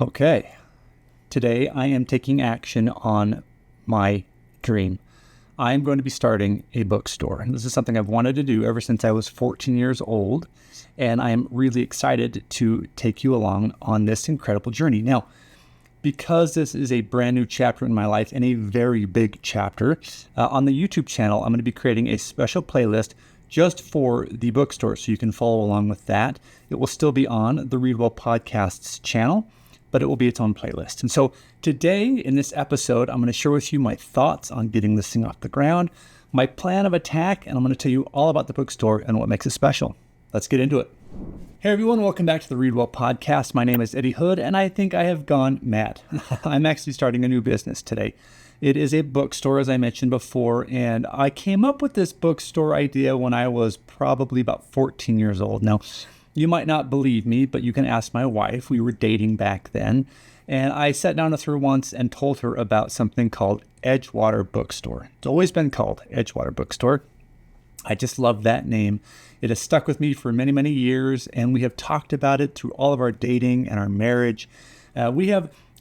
Okay, today I am taking action on my dream. I am going to be starting a bookstore. And this is something I've wanted to do ever since I was 14 years old, and I am really excited to take you along on this incredible journey. Now, because this is a brand new chapter in my life and a very big chapter, on the YouTube channel, I'm going to be creating a special playlist just for the bookstore, so you can follow along with that. It will still be on the Read Well Podcasts channel, but it will be its own playlist. And so today in this episode, I'm going to share with you my thoughts on getting this thing off the ground, my plan of attack, and I'm going to tell you all about the bookstore and what makes it special. Let's get into it. Hey everyone, welcome back to the Read Well Podcast. My name is Eddy Hood, and I think I have gone mad. I'm actually starting a new business today. It is a bookstore, as I mentioned before, and I came up with this bookstore idea when I was probably about 14 years old. Now, you might not believe me, but you can ask my wife. We were dating back then, and I sat down with her once and told her about something called Edgewater Bookstore. It's always been called Edgewater Bookstore. I just love that name. It has stuck with me for many, many years, and we have talked about it through all of our dating and our marriage.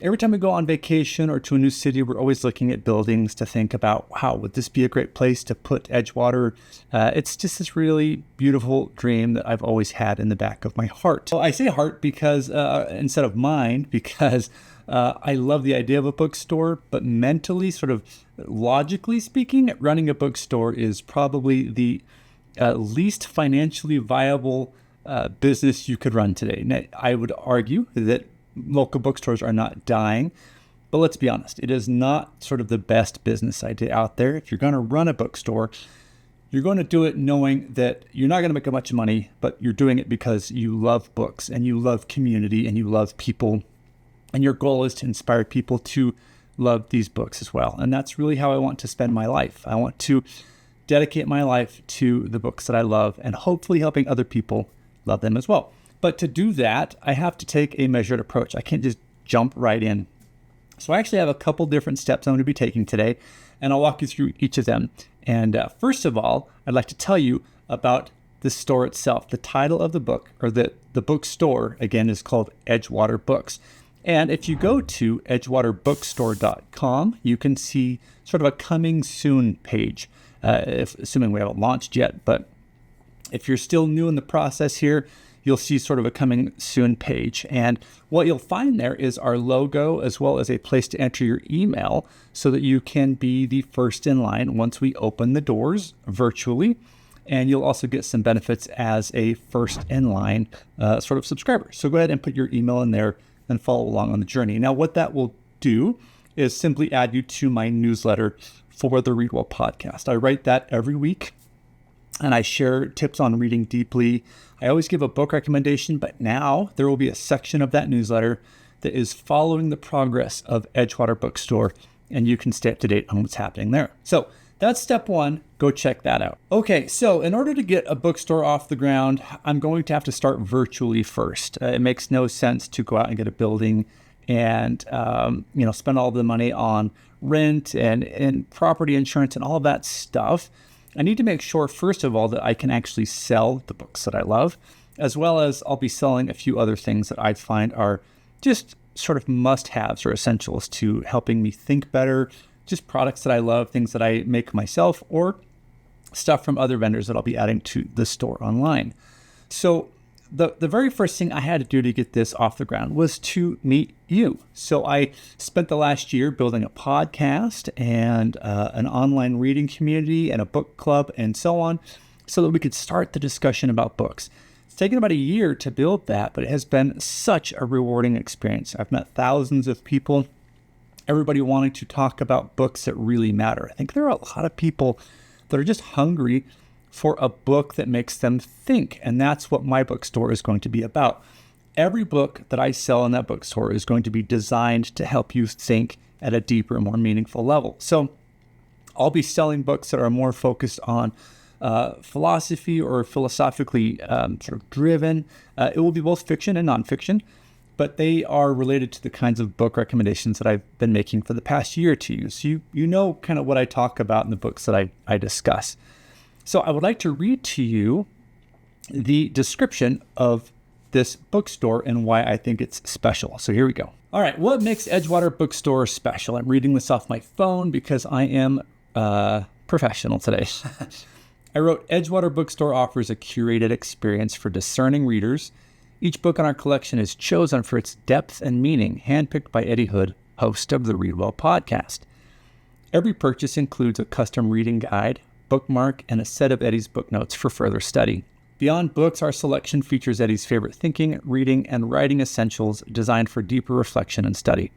Every time we go on vacation or to a new city, we're always looking at buildings to think about, wow, would this be a great place to put Edgewater? It's just this really beautiful dream that I've always had in the back of my heart. Well, I say heart because instead of mind, because I love the idea of a bookstore, but mentally, sort of logically speaking, running a bookstore is probably the least financially viable business you could run today. Now, I would argue that local bookstores are not dying, but let's be honest, it is not sort of the best business idea out there. If you're going to run a bookstore, you're going to do it knowing that you're not going to make a bunch of money, but you're doing it because you love books and you love community and you love people, and your goal is to inspire people to love these books as well. And that's really how I want to spend my life. I want to dedicate my life to the books that I love and hopefully helping other people love them as well. But to do that, I have to take a measured approach. I can't just jump right in. So I actually have a couple different steps I'm going to be taking today, and I'll walk you through each of them. And first of all, I'd like to tell you about the store itself. The title of the book, or the bookstore, again, is called Edgewater Books. And if you go to edgewaterbookstore.com, you can see sort of a coming soon page, assuming we haven't launched yet. But if you're still new in the process here, you'll see sort of a coming soon page. And what you'll find there is our logo, as well as a place to enter your email so that you can be the first in line once we open the doors virtually. And you'll also get some benefits as a first in line sort of subscriber. So go ahead and put your email in there and follow along on the journey. Now, what that will do is simply add you to my newsletter for the Read Well podcast. I write that every week, and I share tips on reading deeply. I always give a book recommendation, but now there will be a section of that newsletter that is following the progress of Edgewater Bookstore, and you can stay up to date on what's happening there. So that's step one. Go check that out. Okay, so in order to get a bookstore off the ground, I'm going to have to start virtually first. It makes no sense to go out and get a building and spend all the money on rent and property insurance and all of that stuff. I need to make sure, first of all, that I can actually sell the books that I love, as well as I'll be selling a few other things that I find are just sort of must-haves or essentials to helping me think better, just products that I love, things that I make myself, or stuff from other vendors that I'll be adding to the store online. So the very first thing I had to do to get this off the ground was to meet you. So I spent the last year building a podcast and an online reading community and a book club and so on, so that we could start the discussion about books. It's taken about a year to build that, but it has been such a rewarding experience. I've met thousands of people, everybody wanting to talk about books that really matter. I think there are a lot of people that are just hungry for a book that makes them think. And that's what my bookstore is going to be about. Every book that I sell in that bookstore is going to be designed to help you think at a deeper, more meaningful level. So I'll be selling books that are more focused on philosophy or philosophically sort of driven. It will be both fiction and nonfiction, but they are related to the kinds of book recommendations that I've been making for the past year to you. So you know kind of what I talk about in the books that I discuss. So I would like to read to you the description of this bookstore and why I think it's special. So here we go. All right, what makes Edgewater Bookstore special? I'm reading this off my phone because I am professional today. I wrote, Edgewater Bookstore offers a curated experience for discerning readers. Each book in our collection is chosen for its depth and meaning, handpicked by Eddy Hood, host of the Read Well podcast. Every purchase includes a custom reading guide, bookmark, and a set of Eddy's book notes for further study. Beyond books, our selection features Eddy's favorite thinking, reading, and writing essentials designed for deeper reflection and study.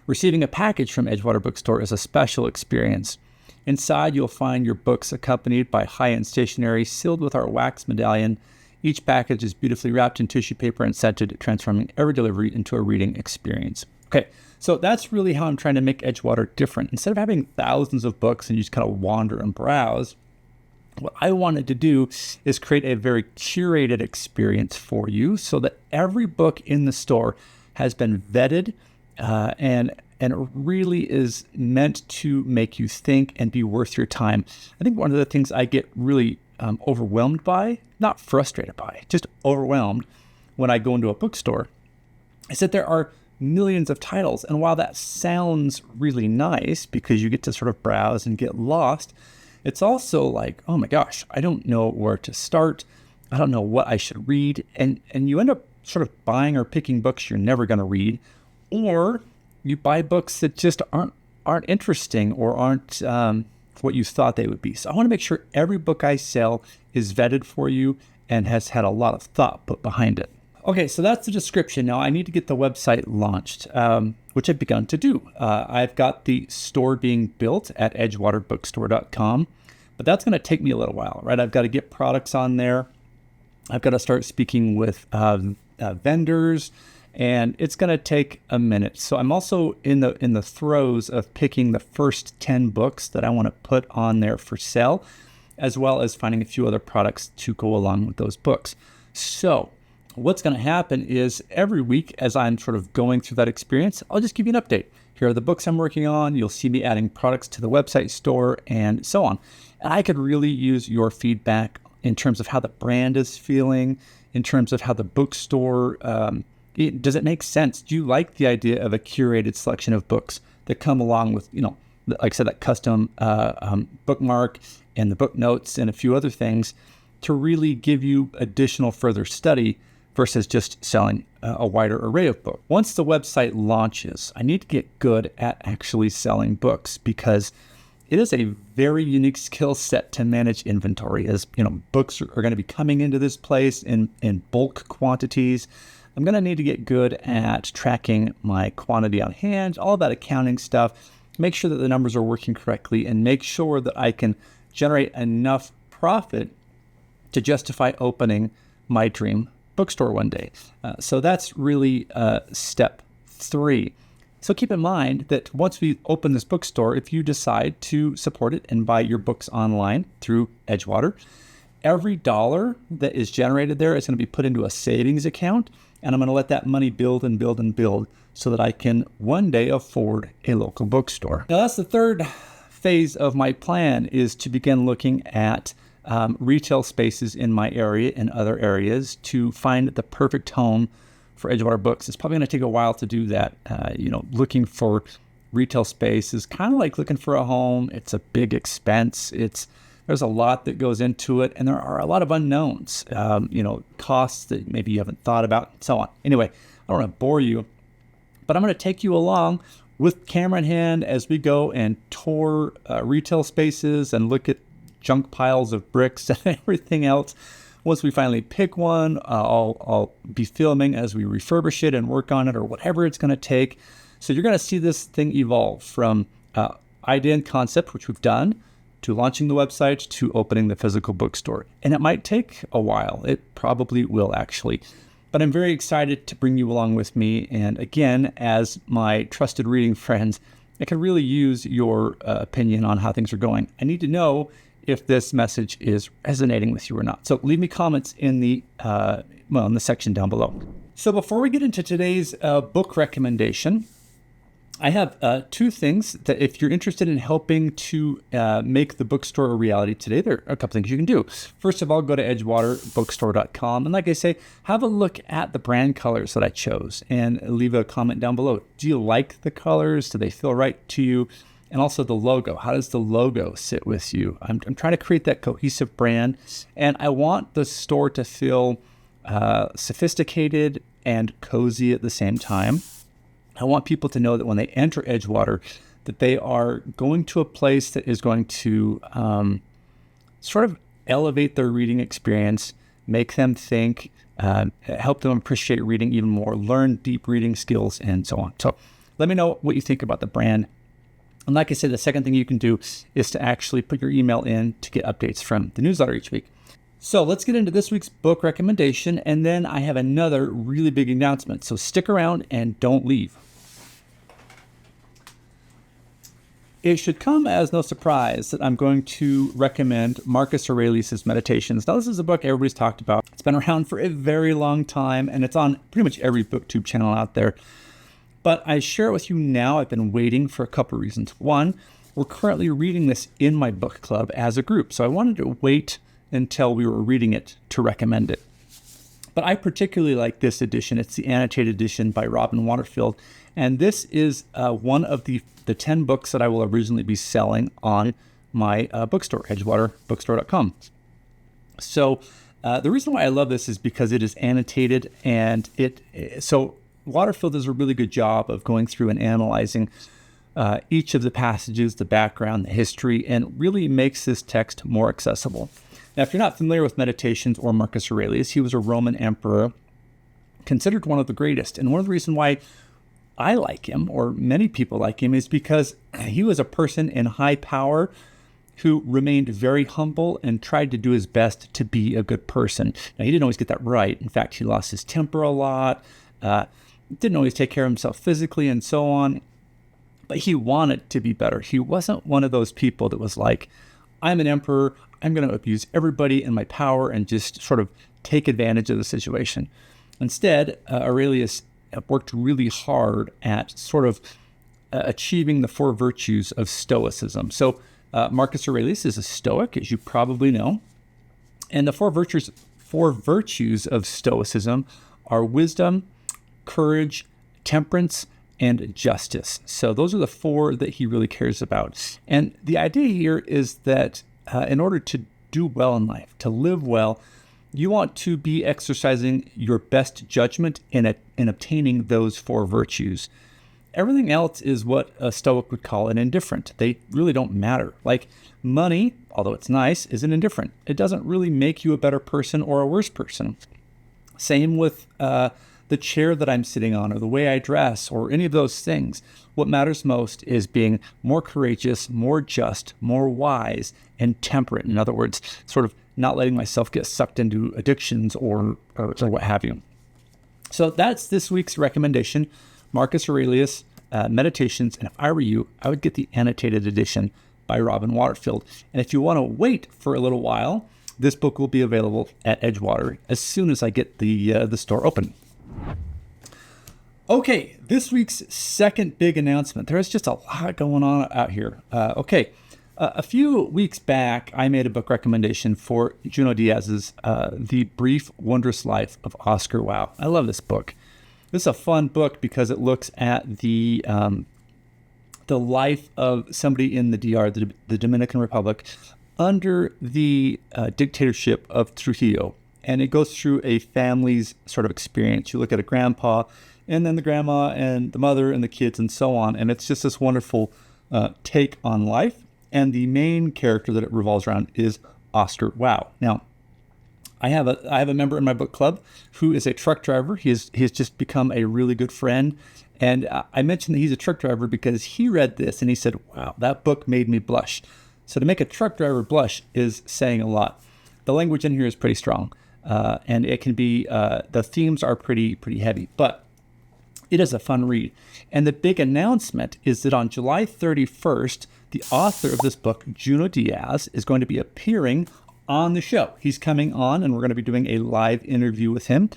Receiving a package from Edgewater Bookstore is a special experience. Inside, you'll find your books accompanied by high-end stationery sealed with our wax medallion. Each package is beautifully wrapped in tissue paper and scented, transforming every delivery into a reading experience. Okay, so that's really how I'm trying to make Edgewater different. Instead of having thousands of books and you just kind of wander and browse, what I wanted to do is create a very curated experience for you so that every book in the store has been vetted and really is meant to make you think and be worth your time. I think one of the things I get really overwhelmed by, not frustrated by, just overwhelmed when I go into a bookstore, is that there are millions of titles. And while that sounds really nice because you get to sort of browse and get lost, it's also like, oh my gosh, I don't know where to start. I don't know what I should read. And you end up sort of buying or picking books you're never going to read, or you buy books that just aren't interesting or aren't what you thought they would be. So I want to make sure every book I sell is vetted for you and has had a lot of thought put behind it. Okay, so that's the description. Now I need to get the website launched, which I've begun to do. I've got the store being built at edgewaterbookstore.com, but that's going to take me a little while, right? I've got to get products on there. I've got to start speaking with vendors, and it's going to take a minute. So I'm also in the throes of picking the first 10 books that I want to put on there for sale, as well as finding a few other products to go along with those books. So what's going to happen is every week as I'm sort of going through that experience, I'll just give you an update. Here are the books I'm working on. You'll see me adding products to the website store and so on. And I could really use your feedback in terms of how the brand is feeling, in terms of how the bookstore, does it make sense? Do you like the idea of a curated selection of books that come along with, like I said, that custom bookmark and the book notes and a few other things to really give you additional further study versus just selling a wider array of books. Once the website launches, I need to get good at actually selling books because it is a very unique skill set to manage inventory. As books are going to be coming into this place in bulk quantities. I'm going to need to get good at tracking my quantity on hand, all that accounting stuff, make sure that the numbers are working correctly, and make sure that I can generate enough profit to justify opening my dream bookstore one day. So that's really step 3. So keep in mind that once we open this bookstore, if you decide to support it and buy your books online through Edgewater, every dollar that is generated there is going to be put into a savings account, and I'm going to let that money build and build and build so that I can one day afford a local bookstore. Now that's the third phase of my plan, is to begin looking at retail spaces in my area and other areas to find the perfect home for Edgewater Books. It's probably going to take a while to do that. Looking for retail space is kind of like looking for a home. It's a big expense. There's a lot that goes into it, and there are a lot of unknowns, costs that maybe you haven't thought about, and so on. Anyway, I don't want to bore you, but I'm going to take you along with camera in hand as we go and tour retail spaces and look at junk piles of bricks and everything else. Once we finally pick one, I'll be filming as we refurbish it and work on it or whatever it's going to take. So you're going to see this thing evolve from idea and concept, which we've done, to launching the website, to opening the physical bookstore. And it might take a while. It probably will, actually. But I'm very excited to bring you along with me. And again, as my trusted reading friends, I can really use your opinion on how things are going. I need to know if this message is resonating with you or not. So leave me comments in the section down below. So before we get into today's book recommendation, I have two things that if you're interested in helping to make the bookstore a reality today, there are a couple things you can do. First of all, go to edgewaterbookstore.com. And like I say, have a look at the brand colors that I chose and leave a comment down below. Do you like the colors? Do they feel right to you? And also the logo. How does the logo sit with you? I'm trying to create that cohesive brand. And I want the store to feel sophisticated and cozy at the same time. I want people to know that when they enter Edgewater, that they are going to a place that is going to sort of elevate their reading experience, make them think, help them appreciate reading even more, learn deep reading skills, and so on. So let me know what you think about the brand. And like I said, the second thing you can do is to actually put your email in to get updates from the newsletter each week. So let's get into this week's book recommendation, and then I have another really big announcement. So stick around and don't leave. It should come as no surprise that I'm going to recommend Marcus Aurelius' Meditations. Now, this is a book everybody's talked about. It's been around for a very long time, and it's on pretty much every BookTube channel out there. But I share it with you now. I've been waiting for a couple of reasons. One, we're currently reading this in my book club as a group, so I wanted to wait until we were reading it to recommend it. But I particularly like this edition. It's the annotated edition by Robin Waterfield. And this is one of the 10 books that I will originally be selling on my bookstore, edgewaterbookstore.com. So the reason why I love this is because it is annotated, and so Waterfield does a really good job of going through and analyzing each of the passages, the background, the history, and really makes this text more accessible. Now, if you're not familiar with Meditations or Marcus Aurelius, he was a Roman emperor, considered one of the greatest. And one of the reasons why I like him, or many people like him, is because he was a person in high power who remained very humble and tried to do his best to be a good person. Now, he didn't always get that right. In fact, he lost his temper a lot, didn't always take care of himself physically, and so on. But he wanted to be better. He wasn't one of those people that was like, I'm an emperor, I'm going to abuse everybody in my power and just sort of take advantage of the situation. Instead, Aurelius worked really hard at sort of achieving the 4 virtues of Stoicism. So Marcus Aurelius is a Stoic, as you probably know. And the 4 virtues of Stoicism are wisdom, courage, temperance, and justice. So those are the 4 that he really cares about. And the idea here is that in order to do well in life, to live well, you want to be exercising your best judgment in obtaining those 4 virtues. Everything else is what a Stoic would call an indifferent. They really don't matter. Like money, although it's nice, is an indifferent. It doesn't really make you a better person or a worse person. Same with the chair that I'm sitting on, or the way I dress, or any of those things. What matters most is being more courageous, more just, more wise, and temperate. In other words, sort of not letting myself get sucked into addictions or what have you. So that's this week's recommendation, Marcus Aurelius, Meditations. And if I were you, I would get the annotated edition by Robin Waterfield. And if you want to wait for a little while, this book will be available at Edgewater as soon as I get the store open. Okay, this week's second big announcement. There's just a lot going on out here. A few weeks back, I made a book recommendation for Junot Diaz's The Brief, Wondrous Life of Oscar Wilde. I love this book. This is a fun book because it looks at the life of somebody in the DR, the Dominican Republic, under the dictatorship of Trujillo. And it goes through a family's sort of experience. You look at a grandpa, and then the grandma, and the mother, and the kids, and so on. And it's just this wonderful take on life. And the main character that it revolves around is Oscar Wilde. Now, I have a member in my book club who is a truck driver. He has just become a really good friend. And I mentioned that he's a truck driver because he read this and he said, wow, that book made me blush. So to make a truck driver blush is saying a lot. The language in here is pretty strong. And it can be, the themes are pretty heavy, but it is a fun read. And the big announcement is that on July 31st, the author of this book, Junot Diaz, is going to be appearing on the show. He's coming on, and we're going to be doing a live interview with him,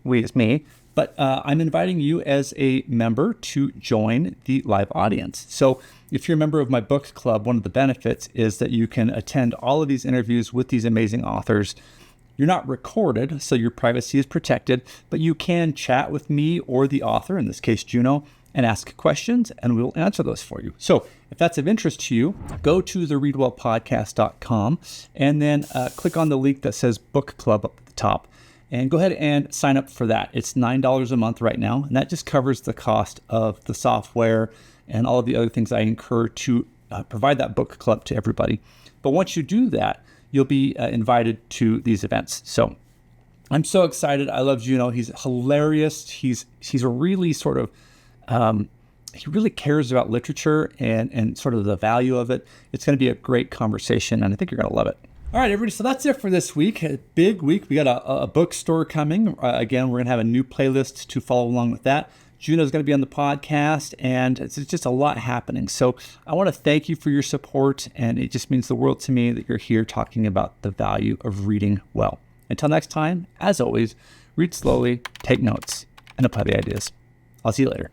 me, But I'm inviting you as a member to join the live audience. So if you're a member of my book club, one of the benefits is that you can attend all of these interviews with these amazing authors. You're not recorded, so your privacy is protected, but you can chat with me or the author, in this case, Juno, and ask questions, and we'll answer those for you. So if that's of interest to you, go to thereadwellpodcast.com and then click on the link that says Book Club up at the top. And go ahead and sign up for that. It's $9 a month right now, and that just covers the cost of the software and all of the other things I incur to provide that book club to everybody. But once you do that, you'll be invited to these events. So I'm so excited. I love Juno. He's hilarious. He's a really sort of, he really cares about literature and sort of the value of it. It's going to be a great conversation, and I think you're going to love it. All right, everybody, so that's it for this week. A big week. We got a bookstore coming. Again, we're going to have a new playlist to follow along with that. Juno's going to be on the podcast, and it's just a lot happening. So I want to thank you for your support, and it just means the world to me that you're here talking about the value of reading well. Until next time, as always, read slowly, take notes, and apply the ideas. I'll see you later.